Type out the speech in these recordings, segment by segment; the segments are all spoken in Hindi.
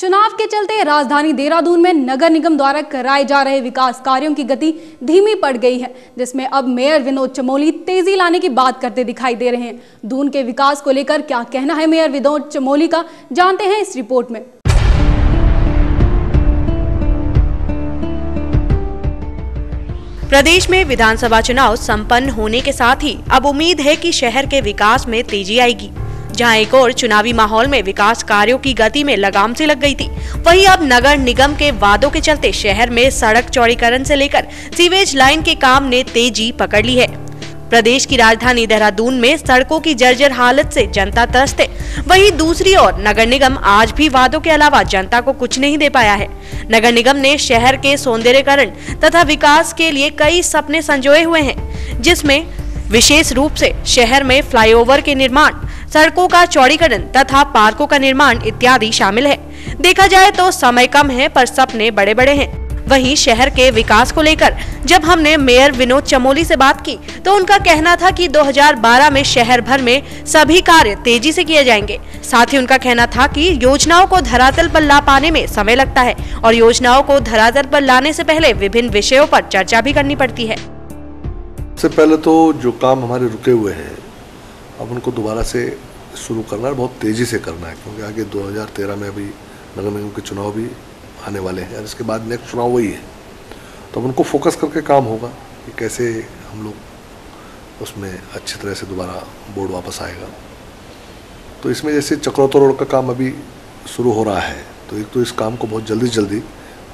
चुनाव के चलते राजधानी देहरादून में नगर निगम द्वारा कराए जा रहे विकास कार्यों की गति धीमी पड़ गई है, जिसमें अब मेयर विनोद चमोली तेजी लाने की बात करते दिखाई दे रहे हैं। दून के विकास को लेकर क्या कहना है मेयर विनोद चमोली का, जानते हैं इस रिपोर्ट में। प्रदेश में विधानसभा चुनाव संपन्न होने के साथ ही अब उम्मीद है कि शहर के विकास में तेजी आएगी। जहां एक और चुनावी माहौल में विकास कार्यों की गति में लगाम से लग गई थी, वहीं अब नगर निगम के वादों के चलते शहर में सड़क चौड़ीकरण से लेकर सीवेज लाइन के काम ने तेजी पकड़ ली है। प्रदेश की राजधानी देहरादून में सड़कों की जर्जर हालत से जनता त्रस्त है। वहीं दूसरी ओर नगर निगम आज भी वादों के अलावा जनता को कुछ नहीं दे पाया है। नगर निगम ने शहर के सौंदर्यीकरण तथा विकास के लिए कई सपने संजोए हुए हैं, जिसमें विशेष रूप से शहर में फ्लाईओवर के निर्माण, सड़कों का चौड़ीकरण तथा पार्कों का निर्माण इत्यादि शामिल है। देखा जाए तो समय कम है पर सपने बड़े बड़े हैं। वहीं शहर के विकास को लेकर जब हमने मेयर विनोद चमोली से बात की तो उनका कहना था कि 2012 में शहर भर में सभी कार्य तेजी से किए जाएंगे। साथ ही उनका कहना था कि योजनाओं को धरातल पर ला पाने में समय लगता है और योजनाओं को धरातल पर लाने से पहले विभिन्न विषयों पर चर्चा भी करनी पड़ती है। सबसे पहले तो जो काम हमारे रुके हुए हैं अब उनको दोबारा से शुरू करना है, बहुत तेज़ी से करना है, क्योंकि आगे 2013 में अभी नगर निगम के चुनाव भी आने वाले हैं और इसके बाद नेक्स्ट चुनाव वही है। तो अब उनको फोकस करके काम होगा कि कैसे हम लोग उसमें अच्छी तरह से दोबारा बोर्ड वापस आएगा। तो इसमें जैसे चक्रौता रोड का काम अभी शुरू हो रहा है, तो एक तो इस काम को बहुत जल्दी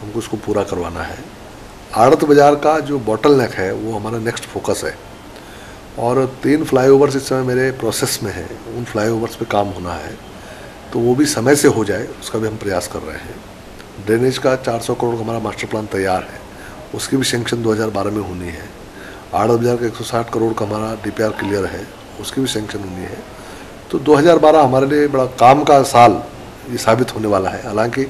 हमको इसको पूरा करवाना है। आड़त बाज़ार का जो बॉटल नेक है वो हमारा नेक्स्ट फोकस है और 3 फ्लाईओवर्स इस समय मेरे प्रोसेस में है, उन फ्लाईओवर्स पे काम होना है, तो वो भी समय से हो जाए उसका भी हम प्रयास कर रहे हैं। ड्रेनेज का 400 करोड़ का हमारा मास्टर प्लान तैयार है, उसकी भी सेंक्शन 2012 में होनी है। आड़त बाज़ार का 160 करोड़ का हमारा DPR क्लियर है, उसकी भी सेंक्शन होनी है। तो 2012 हमारे लिए बड़ा काम का साल ये साबित होने वाला है। हालांकि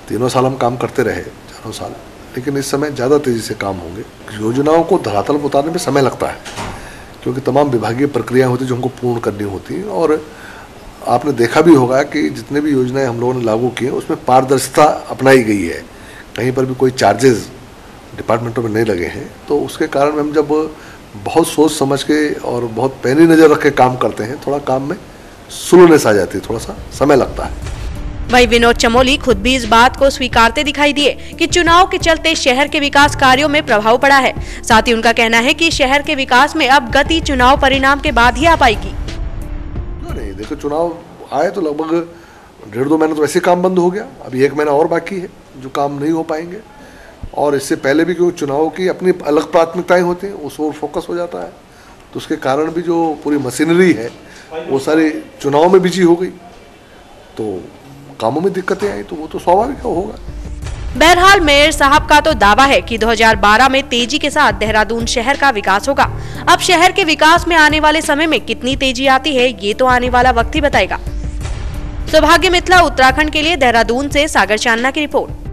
तीनों साल हम काम करते रहे, चारों साल, लेकिन इस समय ज़्यादा तेज़ी से काम होंगे। योजनाओं को धरातल पर उतारने में समय लगता है, क्योंकि तमाम विभागीय प्रक्रियाएं होती जो हमको पूर्ण करनी होती हैं। और आपने देखा भी होगा कि जितने भी योजनाएं हम लोगों ने लागू की हैं उसमें पारदर्शिता अपनाई गई है, कहीं पर भी कोई चार्जेस डिपार्टमेंटों में नहीं लगे हैं। तो उसके कारण हम जब बहुत सोच समझ के और बहुत पैनी नज़र रख के काम करते हैं, थोड़ा काम में स्लोनेस आ जाती है, थोड़ा सा समय लगता है। वहीं विनोद चमोली खुद भी इस बात को स्वीकारते दिखाई दिए कि चुनाव के चलते शहर के विकास कार्यों में प्रभाव पड़ा है। साथ ही उनका कहना है कि शहर के विकास में अब गति चुनाव परिणाम के बाद ही आ पाएगी। क्यों नहीं, देखो चुनाव आए तो लगभग 1.5-2 महीने तो वैसे काम बंद हो गया, अभी 1 महीना और बाकी है जो काम नहीं हो पाएंगे। और इससे पहले भी क्योंकि चुनाव की अपनी अलग प्राथमिकताएं होती हैं, उस ओर फोकस हो जाता है, तो उसके कारण भी जो पूरी मशीनरी है वो सारी चुनाव में बिजी हो गई, तो कामों में दिक्कतें आई, तो वो तो स्वाभाविक होगा। बहरहाल मेयर साहब का तो दावा है कि 2012 में तेजी के साथ देहरादून शहर का विकास होगा। अब शहर के विकास में आने वाले समय में कितनी तेजी आती है ये तो आने वाला वक्त ही बताएगा। सौभाग्य मिथिला उत्तराखंड के लिए देहरादून से सागर चांदना की रिपोर्ट।